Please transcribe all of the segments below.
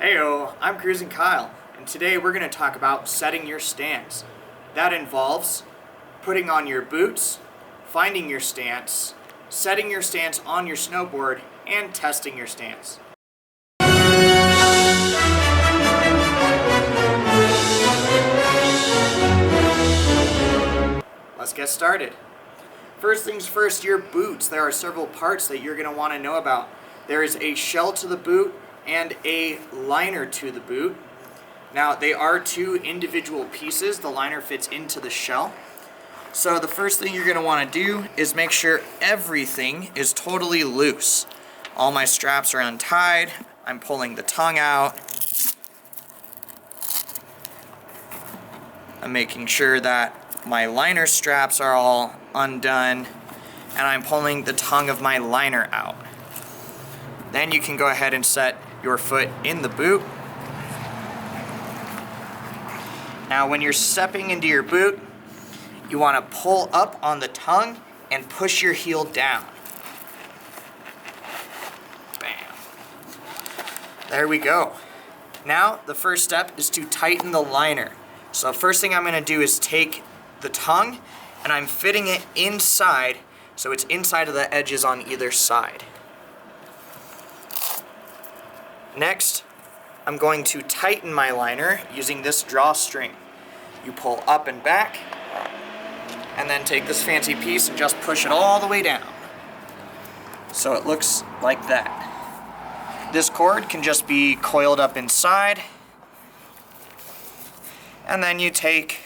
Heyo, I'm Cruising Kyle, and today we're going to talk about setting your stance. That involves putting on your boots, finding your stance, setting your stance on your snowboard, and testing your stance. Let's get started. First things first, your boots. There are several parts that you're going to want to know about. There is a shell to the boot and a liner to the boot. Now, they are two individual pieces. The liner fits into the shell. So the first thing you're going to want to do is make sure everything is totally loose. All my straps are untied. I'm pulling the tongue out. I'm making sure that my liner straps are all undone, and I'm pulling the tongue of my liner out. Then you can go ahead and set your foot in the boot. Now when you're stepping into your boot, you want to pull up on the tongue and push your heel down. Bam. There we go. Now the first step is to tighten the liner. So first thing I'm going to do is take the tongue and I'm fitting it inside, so it's inside of the edges on either side. Next, I'm going to tighten my liner using this drawstring. You pull up and back, and then take this fancy piece and just push it all the way down. So it looks like that. This cord can just be coiled up inside, and then you take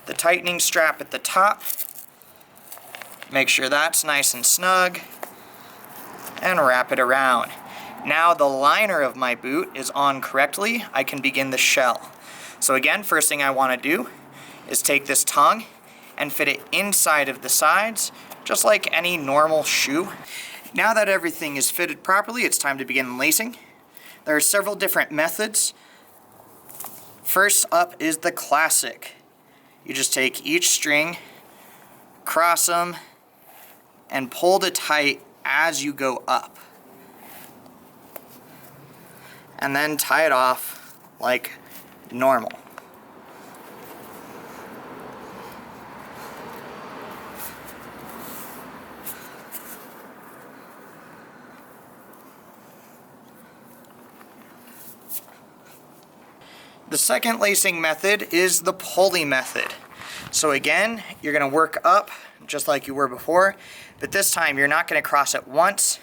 the tightening strap at the top, make sure that's nice and snug, and wrap it around. Now the liner of my boot is on correctly, I can begin the shell. So again, first thing I want to do is take this tongue and fit it inside of the sides, just like any normal shoe. Now that everything is fitted properly, it's time to begin lacing. There are several different methods. First up is the classic. You just take each string, cross them, and pull it tight as you go up. And then tie it off like normal. The second lacing method is the pulley method. So again, you're going to work up just like you were before, but this time you're not going to cross it once,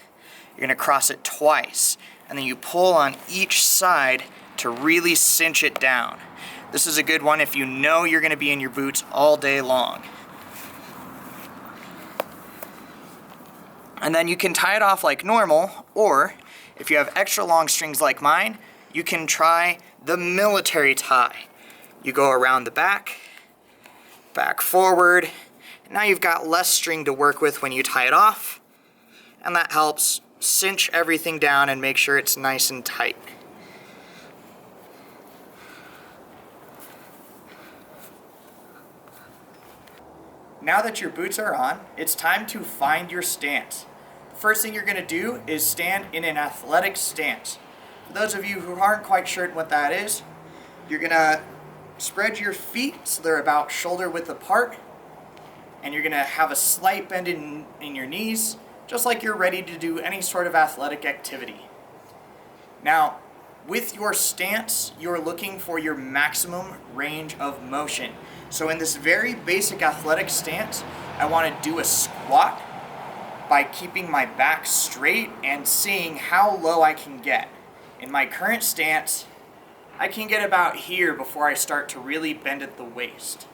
you're going to cross it twice. And then you pull on each side to really cinch it down. This is a good one if you know you're going to be in your boots all day long. And then you can tie it off like normal, or if you have extra long strings like mine, you can try the military tie. You go around the back, back forward, and now you've got less string to work with when you tie it off, and that helps cinch everything down and make sure it's nice and tight. Now that your boots are on, it's time to find your stance. The first thing you're going to do is stand in an athletic stance. For those of you who aren't quite sure what that is, you're going to spread your feet so they're about shoulder width apart, and you're going to have a slight bend in your knees, just like you're ready to do any sort of athletic activity. Now, with your stance, you're looking for your maximum range of motion. So in this very basic athletic stance, I want to do a squat by keeping my back straight and seeing how low I can get. In my current stance, I can get about here before I start to really bend at the waist.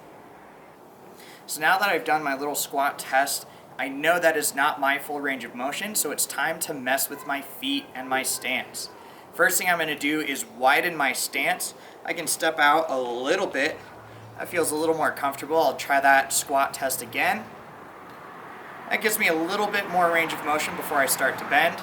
So now that I've done my little squat test, I know that is not my full range of motion, so it's time to mess with my feet and my stance. First thing I'm going to do is widen my stance. I can step out a little bit. That feels a little more comfortable. I'll try that squat test again. That gives me a little bit more range of motion before I start to bend.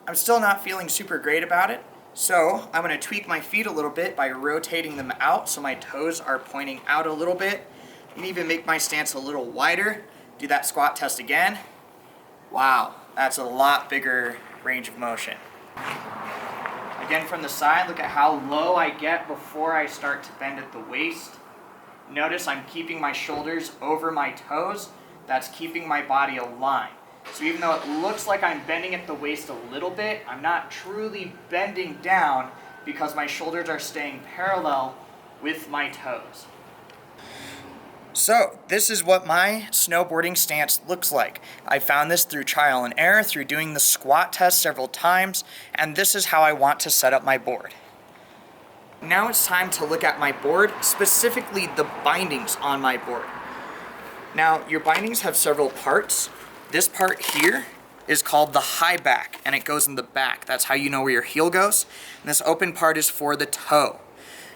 I'm still not feeling super great about it, so I'm going to tweak my feet a little bit by rotating them out so my toes are pointing out a little bit. You can even make my stance a little wider. Do that squat test again. Wow, that's a lot bigger range of motion. Again, from the side, look at how low I get before I start to bend at the waist. Notice I'm keeping my shoulders over my toes. That's keeping my body aligned. So even though it looks like I'm bending at the waist a little bit, I'm not truly bending down because my shoulders are staying parallel with my toes. So this is what my snowboarding stance looks like. I found this through trial and error, through doing the squat test several times, and this is how I want to set up my board. Now it's time to look at my board, specifically the bindings on my board. Now, your bindings have several parts. This part here is called the high back, and it goes in the back. That's how you know where your heel goes. And this open part is for the toe.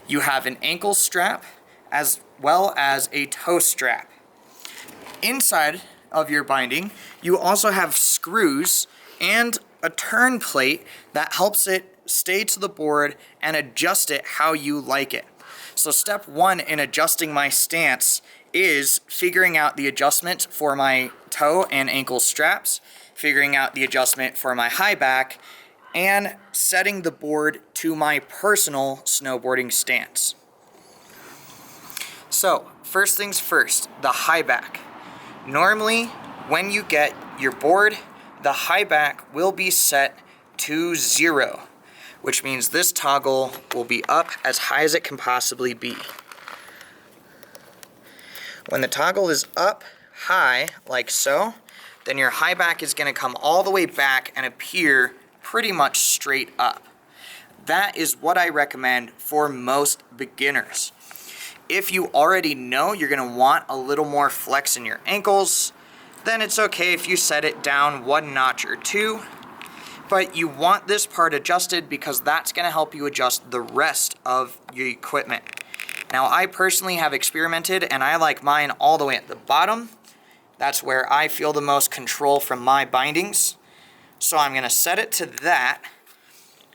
You have an ankle strap as well as a toe strap. Inside of your binding, you also have screws and a turn plate that helps it stay to the board and adjust it how you like it. So step one in adjusting my stance is figuring out the adjustment for my toe and ankle straps, figuring out the adjustment for my high back, and setting the board to my personal snowboarding stance. So, first things first, the high back. Normally, when you get your board, the high back will be set to 0, which means this toggle will be up as high as it can possibly be. When the toggle is up high, like so, then your high back is going to come all the way back and appear pretty much straight up. That is what I recommend for most beginners. If you already know you're going to want a little more flex in your ankles, then it's okay if you set it down 1 notch or 2. But you want this part adjusted because that's going to help you adjust the rest of your equipment. Now, I personally have experimented and I like mine all the way at the bottom. That's where I feel the most control from my bindings. So I'm going to set it to that,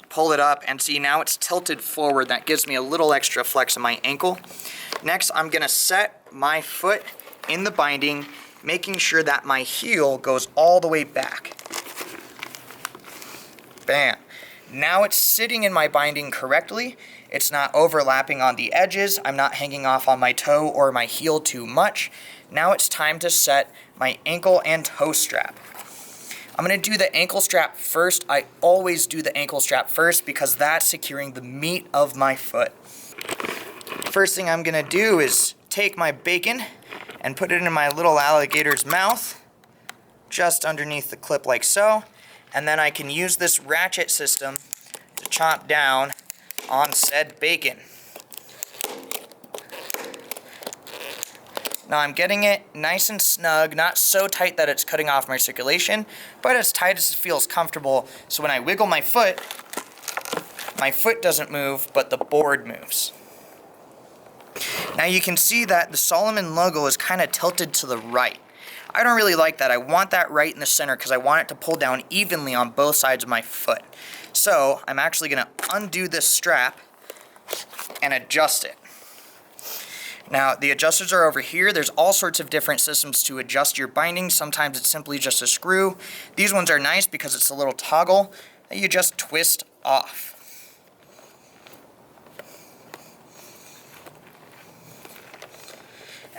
pull it up, and see now it's tilted forward. That gives me a little extra flex in my ankle. Next, I'm going to set my foot in the binding, making sure that my heel goes all the way back. Bam. Now it's sitting in my binding correctly. It's not overlapping on the edges. I'm not hanging off on my toe or my heel too much. Now it's time to set my ankle and toe strap. I'm going to do the ankle strap first. I always do the ankle strap first because that's securing the meat of my foot. First thing I'm going to do is take my bacon and put it in my little alligator's mouth, just underneath the clip like so. And then I can use this ratchet system to chomp down on said bacon. Now I'm getting it nice and snug, not so tight that it's cutting off my circulation, but as tight as it feels comfortable, so when I wiggle my foot doesn't move, but the board moves. Now you can see that the Solomon logo is kind of tilted to the right. I don't really like that. I want that right in the center because I want it to pull down evenly on both sides of my foot. So I'm actually going to undo this strap and adjust it. Now the adjusters are over here. There's all sorts of different systems to adjust your bindings. Sometimes it's simply just a screw. These ones are nice because it's a little toggle that you just twist off.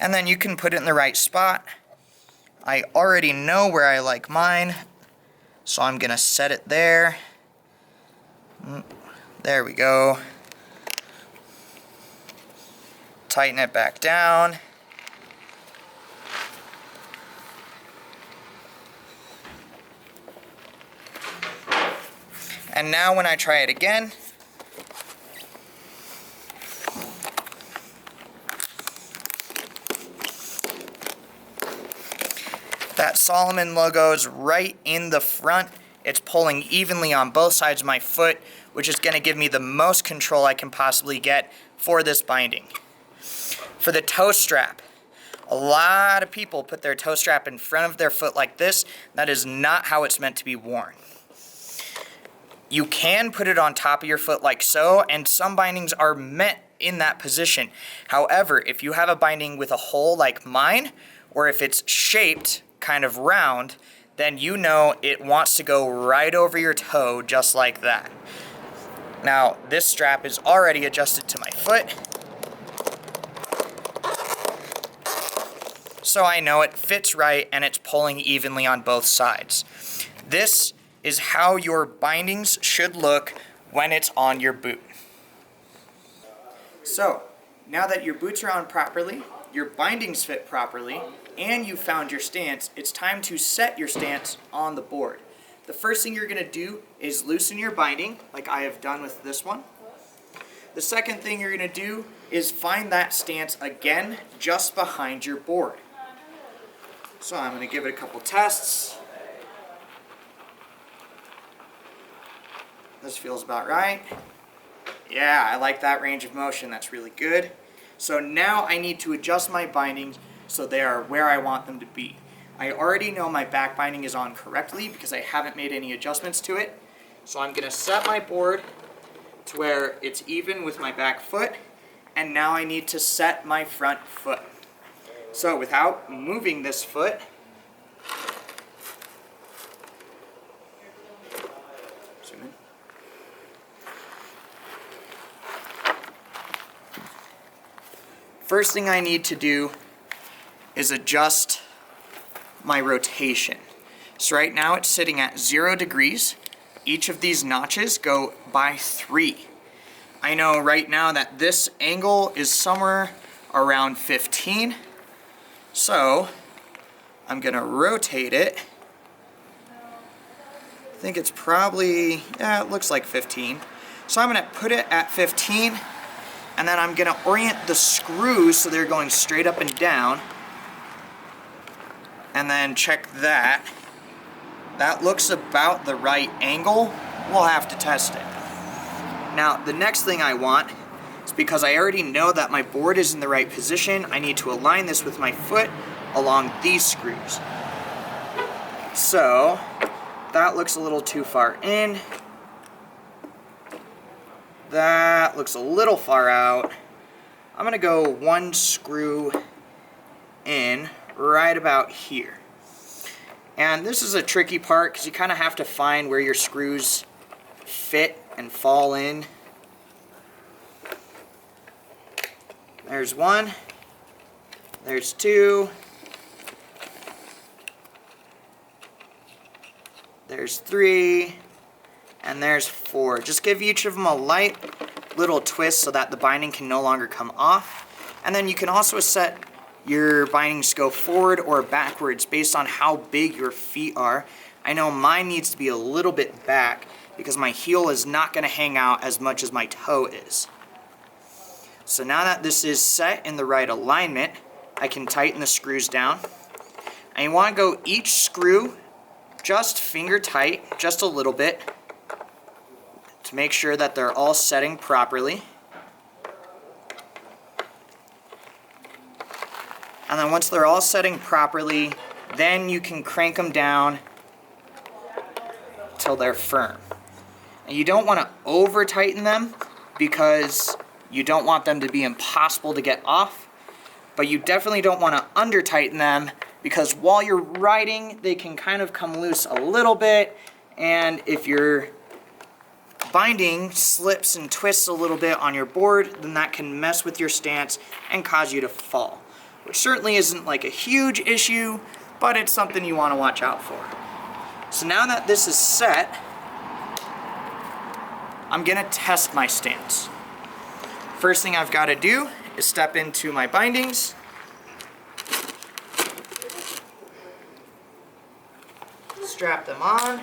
And then you can put it in the right spot. I already know where I like mine, so I'm going to set it there. There we go. Tighten it back down. And now when I try it again, that Solomon logo is right in the front. It's pulling evenly on both sides of my foot, which is going to give me the most control I can possibly get for this binding. For the toe strap, a lot of people put their toe strap in front of their foot like this. That is not how it's meant to be worn. You can put it on top of your foot like so, and some bindings are meant in that position. However, if you have a binding with a hole like mine, or if it's shaped kind of round, then you know it wants to go right over your toe just like that. Now, this strap is already adjusted to my foot, so I know it fits right and it's pulling evenly on both sides. This is how your bindings should look when it's on your boot. So, now that your boots are on properly, your bindings fit properly, and you found your stance, it's time to set your stance on the board. The first thing you're going to do is loosen your binding, like I have done with this one. The second thing you're going to do is find that stance again just behind your board. So I'm going to give it a couple tests. This feels about right. Yeah, I like that range of motion. That's really good. So now I need to adjust my bindings so they are where I want them to be. I already know my back binding is on correctly because I haven't made any adjustments to it. So I'm going to set my board to where it's even with my back foot, and now I need to set my front foot. So without moving this foot, zoom in. First thing I need to do is adjust my rotation. So right now it's sitting at 0 degrees. Each of these notches go by 3. I know right now that this angle is somewhere around 15. So I'm gonna rotate it. I think it's probably, yeah, it looks like 15. So I'm gonna put it at 15, and then I'm gonna orient the screws so they're going straight up and down. And then check that. That looks about the right angle. We'll have to test it. Now, the next thing I want is, because I already know that my board is in the right position, I need to align this with my foot along these screws. So, that looks a little too far in. That looks a little far out. I'm gonna go one screw in right about here. And this is a tricky part because you kind of have to find where your screws fit and fall in. There's one. There's two. There's three. And there's four. Just give each of them a light little twist so that the binding can no longer come off. And then you can also set your bindings to go forward or backwards based on how big your feet are. I know mine needs to be a little bit back because my heel is not going to hang out as much as my toe is. So now that this is set in the right alignment, I can tighten the screws down. And you want to go each screw just finger tight, just a little bit, to make sure that they're all setting properly. And then once they're all setting properly, then you can crank them down till they're firm. And you don't want to over tighten them because you don't want them to be impossible to get off, but you definitely don't want to under tighten them because while you're riding, they can kind of come loose a little bit, and if your binding slips and twists a little bit on your board, then that can mess with your stance and cause you to fall. Which certainly isn't like a huge issue, but it's something you want to watch out for. So now that this is set, I'm going to test my stance. First thing I've got to do is step into my bindings. Strap them on.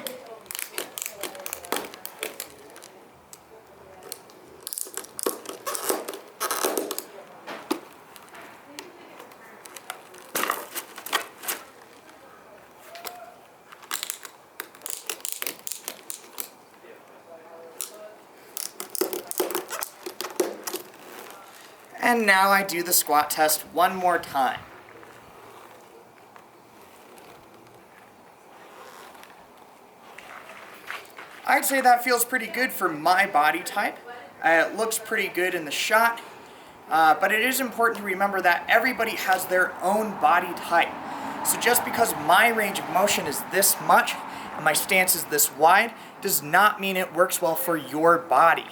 And now I do the squat test one more time. I'd say that feels pretty good for my body type. It looks pretty good in the shot, but it is important to remember that everybody has their own body type. So just because my range of motion is this much and my stance is this wide does not mean it works well for your body.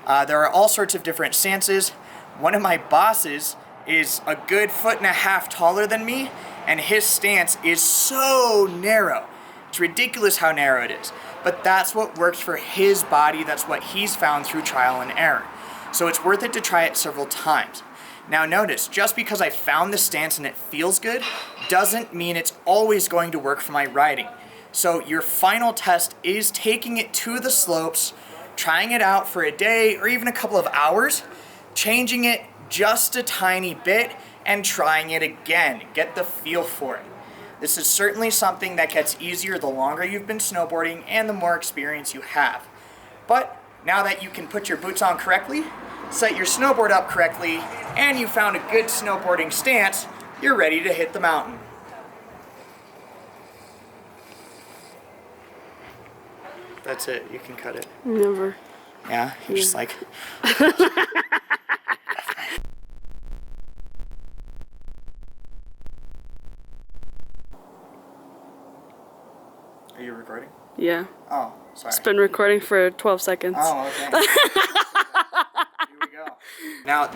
There are all sorts of different stances. One of my bosses is a good 1.5 feet taller than me, and his stance is so narrow. It's ridiculous how narrow it is. But that's what works for his body. That's what he's found through trial and error. So it's worth it to try it several times. Now notice, just because I found the stance and it feels good, doesn't mean it's always going to work for my riding. So your final test is taking it to the slopes, trying it out for a day or even a couple of hours, changing it just a tiny bit, and trying it again. Get the feel for it. This is certainly something that gets easier the longer you've been snowboarding and the more experience you have. But now that you can put your boots on correctly, set your snowboard up correctly, and you found a good snowboarding stance, you're ready to hit the mountain. That's it, you can cut it. Never. Yeah, you're just like... Are you recording? Yeah. Oh, sorry. It's been recording for 12 seconds. Oh, okay. Here we go. Now,